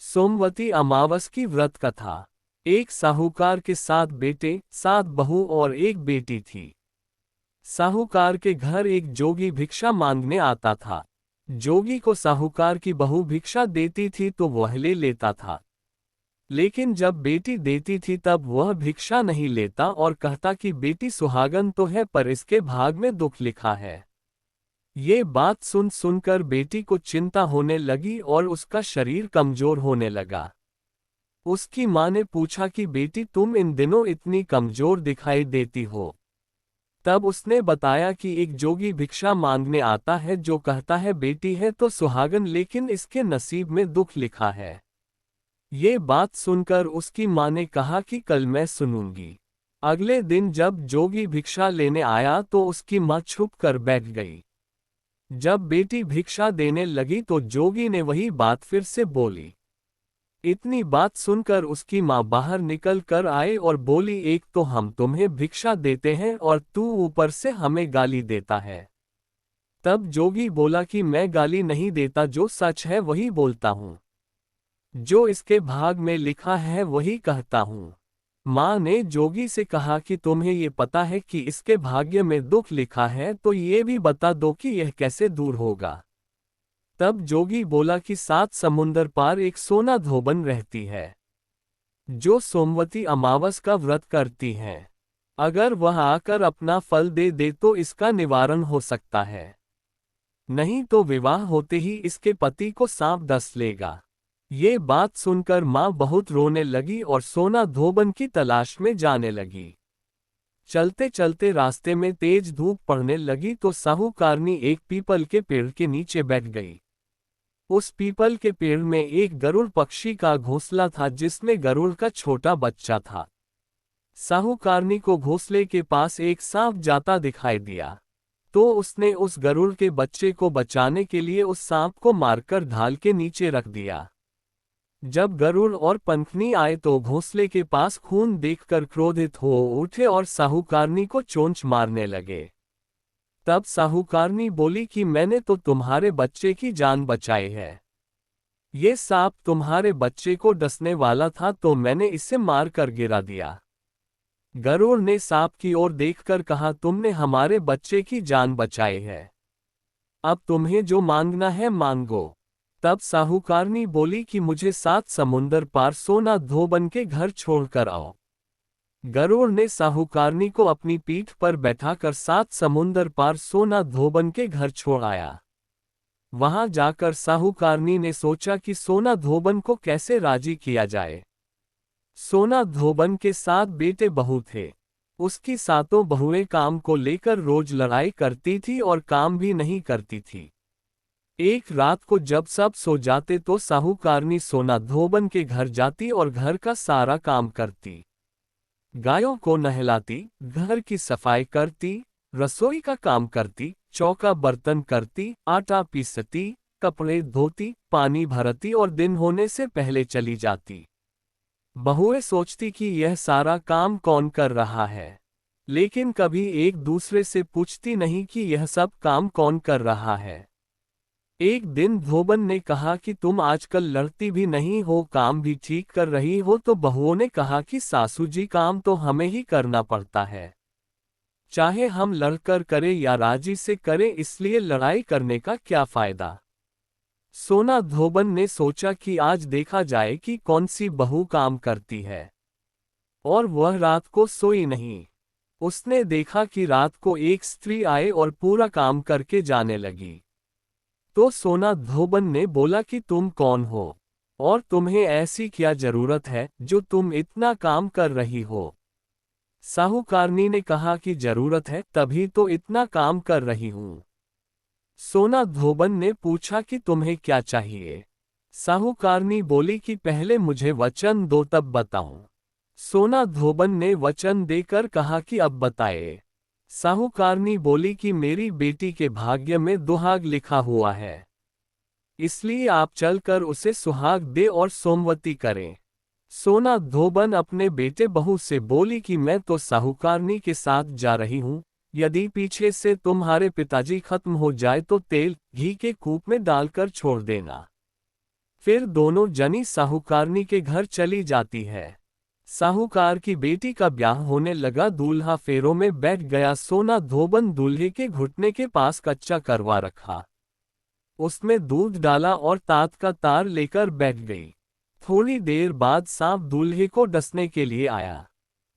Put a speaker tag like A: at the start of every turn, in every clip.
A: सोमवती अमावस की व्रत कथा। एक साहूकार के 7 बेटे, 7 बहू और एक बेटी थी। साहूकार के घर एक जोगी भिक्षा मांगने आता था। जोगी को साहूकार की बहू भिक्षा देती थी तो वह ले लेता था, लेकिन जब बेटी देती थी तब वह भिक्षा नहीं लेता और कहता कि बेटी सुहागन तो है पर इसके भाग में दुख लिखा है। ये बात सुनकर बेटी को चिंता होने लगी और उसका शरीर कमजोर होने लगा। उसकी माँ ने पूछा कि बेटी तुम इन दिनों इतनी कमजोर दिखाई देती हो। तब उसने बताया कि एक जोगी भिक्षा मांगने आता है जो कहता है बेटी है तो सुहागन लेकिन इसके नसीब में दुख लिखा है। ये बात सुनकर उसकी माँ ने कहा कि कल मैं सुनूंगी। अगले दिन जब जोगी भिक्षा लेने आया तो उसकी माँ छुप कर बैठ गई। जब बेटी भिक्षा देने लगी तो जोगी ने वही बात फिर से बोली। इतनी बात सुनकर उसकी माँ बाहर निकल कर आए और बोली, एक तो हम तुम्हें भिक्षा देते हैं और तू ऊपर से हमें गाली देता है। तब जोगी बोला कि मैं गाली नहीं देता, जो सच है वही बोलता हूँ, जो इसके भाग में लिखा है वही कहता हूँ। माँ ने जोगी से कहा कि तुम्हें ये पता है कि इसके भाग्य में दुख लिखा है तो ये भी बता दो कि यह कैसे दूर होगा। तब जोगी बोला कि 7 समुंदर पार एक सोना धोबन रहती है, जो सोमवती अमावस का व्रत करती है। अगर वह आकर अपना फल दे दे तो इसका निवारण हो सकता है, नहीं तो विवाह होते ही इसके पति को सांप डस लेगा। ये बात सुनकर माँ बहुत रोने लगी और सोना धोबन की तलाश में जाने लगी। चलते चलते रास्ते में तेज धूप पड़ने लगी तो साहूकारनी एक पीपल के पेड़ के नीचे बैठ गई। उस पीपल के पेड़ में एक गरुड़ पक्षी का घोंसला था जिसमें गरुड़ का छोटा बच्चा था। साहूकारनी को घोंसले के पास एक सांप जाता दिखाई दिया, तो उसने उस गरुड़ के बच्चे को बचाने के लिए उस सांप को मारकर ढाल के नीचे रख दिया। जब गरुड़ और पंखनी आए तो घोंसले के पास खून देखकर क्रोधित हो उठे और साहूकारनी को चोंच मारने लगे। तब साहूकारनी बोली कि मैंने तो तुम्हारे बच्चे की जान बचाई है। ये सांप तुम्हारे बच्चे को डसने वाला था तो मैंने इसे मार कर गिरा दिया। गरुड़ ने सांप की ओर देखकर कहा, तुमने हमारे बच्चे की जान बचाई है, अब तुम्हें जो मांगना है मांगो। तब साहूकारनी बोली कि मुझे 7 समुंदर पार सोना धोबन के घर छोड़कर आओ। गरुड़ ने साहूकारनी को अपनी पीठ पर बैठाकर 7 समुंदर पार सोना धोबन के घर छोड़ आया। वहां जाकर साहूकारनी ने सोचा कि सोना धोबन को कैसे राजी किया जाए। सोना धोबन के 7 बेटे बहू थे। उसकी 7 बहुएं काम को लेकर रोज लड़ाई करती थी और काम भी नहीं करती थी। एक रात को जब सब सो जाते तो साहूकारनी सोना धोबन के घर जाती और घर का सारा काम करती। गायों को नहलाती, घर की सफाई करती, रसोई का काम करती, चौका बर्तन करती, आटा पीसती, कपड़े धोती, पानी भरती और दिन होने से पहले चली जाती। बहुएं सोचती कि यह सारा काम कौन कर रहा है, लेकिन कभी एक दूसरे से पूछती नहीं कि यह सब काम कौन कर रहा है। एक दिन धोबन ने कहा कि तुम आजकल लड़ती भी नहीं हो, काम भी ठीक कर रही हो। तो बहुओं ने कहा कि सासू जी काम तो हमें ही करना पड़ता है, चाहे हम लड़कर करें या राजी से करें, इसलिए लड़ाई करने का क्या फायदा। सोना धोबन ने सोचा कि आज देखा जाए कि कौन सी बहू काम करती है, और वह रात को सोई नहीं। उसने देखा कि रात को एक स्त्री आए और पूरा काम करके जाने लगी। तो सोना धोबन ने बोला कि तुम कौन हो और तुम्हें ऐसी क्या जरूरत है जो तुम इतना काम कर रही हो। साहूकारनी ने कहा कि जरूरत है तभी तो इतना काम कर रही हूं। सोना धोबन ने पूछा कि तुम्हें क्या चाहिए। साहूकारनी बोली कि पहले मुझे वचन दो तब बताऊं। सोना धोबन ने वचन देकर कहा कि अब बताए। साहूकारनी बोली कि मेरी बेटी के भाग्य में दुहाग लिखा हुआ है, इसलिए आप चलकर उसे सुहाग दे और सोमवती करें। सोना धोबन अपने बेटे बहू से बोली कि मैं तो साहूकारनी के साथ जा रही हूँ, यदि पीछे से तुम्हारे पिताजी खत्म हो जाए तो तेल घी के कूप में डालकर छोड़ देना। फिर दोनों जनी साहूकारनी के घर चली जाती है। साहूकार की बेटी का ब्याह होने लगा। दूल्हा फेरों में बैठ गया। सोना धोबन दूल्हे के घुटने के पास कच्चा करवा रखा। उसमें दूध डाला और तात का तार लेकर बैठ गई। थोड़ी देर बाद सांप दूल्हे को डसने के लिए आया।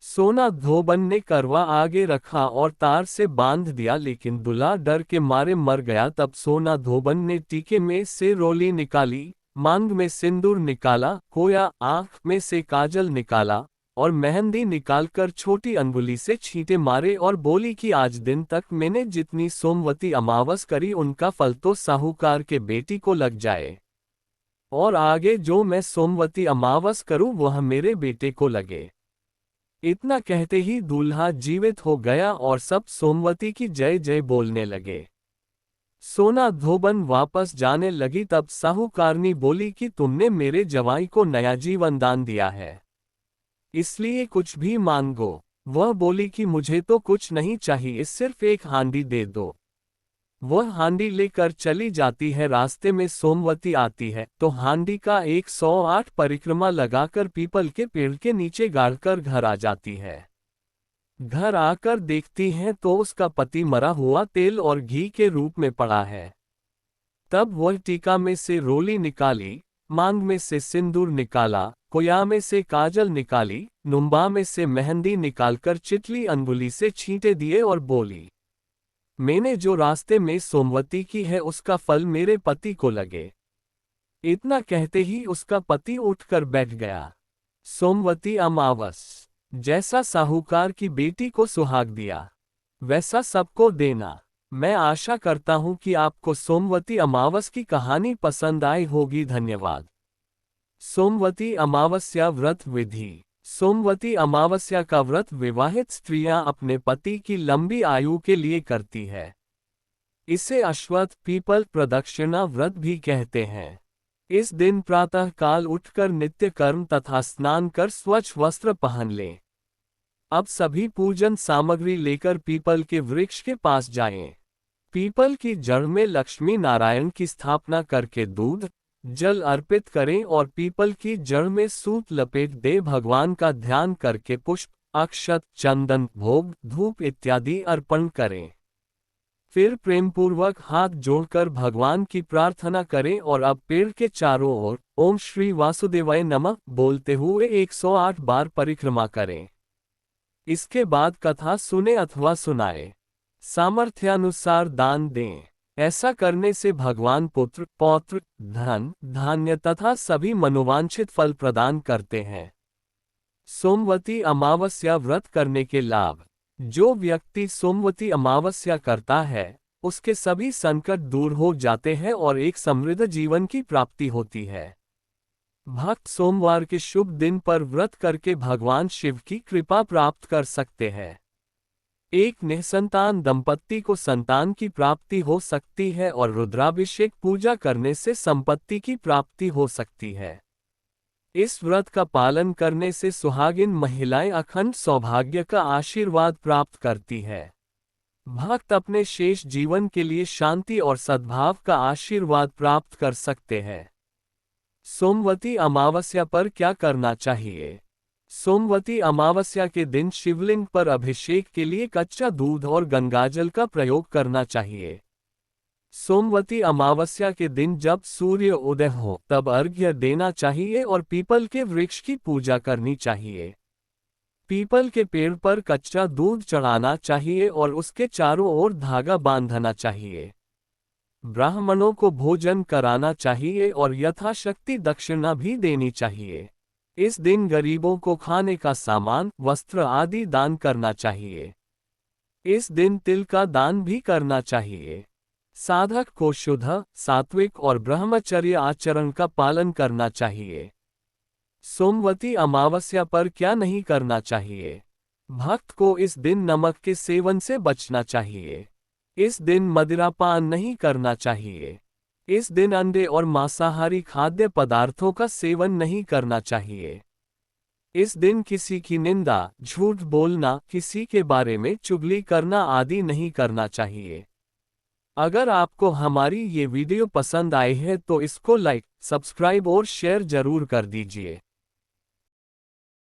A: सोना धोबन ने करवा आगे रखा और तार से बांध दिया, लेकिन दूल्हा डर के मारे मर गया। तब सोना धोबन ने टीके में से रोली निकाली, मांग में सिंदूर निकाला, खोया आंख में से काजल निकाला और मेहंदी निकालकर छोटी अंगुली से छींटे मारे और बोली कि आज दिन तक मैंने जितनी सोमवती अमावस करी उनका फल तो साहूकार के बेटी को लग जाए, और आगे जो मैं सोमवती अमावस करूं वह मेरे बेटे को लगे। इतना कहते ही दूल्हा जीवित हो गया और सब सोमवती की जय जय बोलने लगे। सोना धोबन वापस जाने लगी। तब साहूकारनी बोली कि तुमने मेरे जवाई को नया जीवन दान दिया है, इसलिए कुछ भी मांगो। वह बोली कि मुझे तो कुछ नहीं चाहिए, सिर्फ एक हांडी दे दो। वह हांडी लेकर चली जाती है। रास्ते में सोमवती आती है तो हांडी का 108 परिक्रमा लगाकर पीपल के पेड़ के नीचे गाड़कर घर आ जाती है। घर आकर देखती है तो उसका पति मरा हुआ तेल और घी के रूप में पड़ा है। तब वह टीका में से रोली निकाली, मांग में से सिंदूर निकाला, कोया में से काजल निकाली, नुम्बा में से मेहंदी निकालकर चिटली अंगुली से छींटे दिए और बोली, मैंने जो रास्ते में सोमवती की है उसका फल मेरे पति को लगे। इतना कहते ही उसका पति उठकर बैठ गया। सोमवती अमावस। जैसा साहूकार की बेटी को सुहाग दिया वैसा सबको देना। मैं आशा करता हूं कि आपको सोमवती अमावस की कहानी पसंद आई होगी। धन्यवाद। सोमवती अमावस्या व्रत विधि। सोमवती अमावस्या का व्रत विवाहित स्त्रियां अपने पति की लंबी आयु के लिए करती है। इसे अश्वत्थ पीपल प्रदक्षिणा व्रत भी कहते हैं। इस दिन प्रातः काल उठकर नित्य कर्म तथा स्नान कर स्वच्छ वस्त्र पहन लें। अब सभी पूजन सामग्री लेकर पीपल के वृक्ष के पास जाएं। पीपल की जड़ में लक्ष्मी नारायण की स्थापना करके दूध जल अर्पित करें और पीपल की जड़ में सूत लपेट दे भगवान का ध्यान करके पुष्प, अक्षत, चंदन, भोग, धूप इत्यादि अर्पण करें। फिर प्रेमपूर्वक हाथ जोड़कर भगवान की प्रार्थना करें और अब पेड़ के चारों ओर ओम श्री वासुदेवाय नमः बोलते हुए 108 बार परिक्रमा करें। इसके बाद कथा सुने अथवा सुनाए। सामर्थ्यानुसार दान दें। ऐसा करने से भगवान पुत्र, पौत्र, धन, धान्य तथा सभी मनोवांछित फल प्रदान करते हैं। सोमवती अमावस्या व्रत करने के लाभ। जो व्यक्ति सोमवती अमावस्या करता है उसके सभी संकट दूर हो जाते हैं और एक समृद्ध जीवन की प्राप्ति होती है। भक्त सोमवार के शुभ दिन पर व्रत करके भगवान शिव की कृपा प्राप्त कर सकते हैं। एक निसंतान दंपत्ति को संतान की प्राप्ति हो सकती है और रुद्राभिषेक पूजा करने से संपत्ति की प्राप्ति हो सकती है। इस व्रत का पालन करने से सुहागिन महिलाएं अखंड सौभाग्य का आशीर्वाद प्राप्त करती है। भक्त अपने शेष जीवन के लिए शांति और सद्भाव का आशीर्वाद प्राप्त कर सकते हैं। सोमवती अमावस्या पर क्या करना चाहिए? सोमवती अमावस्या के दिन शिवलिंग पर अभिषेक के लिए कच्चा दूध और गंगाजल का प्रयोग करना चाहिए। सोमवती अमावस्या के दिन जब सूर्य उदय हो तब अर्घ्य देना चाहिए और पीपल के वृक्ष की पूजा करनी चाहिए। पीपल के पेड़ पर कच्चा दूध चढ़ाना चाहिए और उसके चारों ओर धागा बांधना चाहिए। ब्राह्मणों को भोजन कराना चाहिए और यथाशक्ति दक्षिणा भी देनी चाहिए। इस दिन गरीबों को खाने का सामान, वस्त्र आदि दान करना चाहिए। इस दिन तिल का दान भी करना चाहिए। साधक को शुद्ध, सात्विक और ब्रह्मचर्य आचरण का पालन करना चाहिए। सोमवती अमावस्या पर क्या नहीं करना चाहिए? भक्त को इस दिन नमक के सेवन से बचना चाहिए। इस दिन मदिरापान नहीं करना चाहिए। इस दिन अंडे और मांसाहारी खाद्य पदार्थों का सेवन नहीं करना चाहिए। इस दिन किसी की निंदा, झूठ बोलना, किसी के बारे में चुगली करना आदि नहीं करना चाहिए। अगर आपको हमारी ये वीडियो पसंद आई है तो इसको लाइक, सब्सक्राइब और शेयर जरूर कर दीजिए।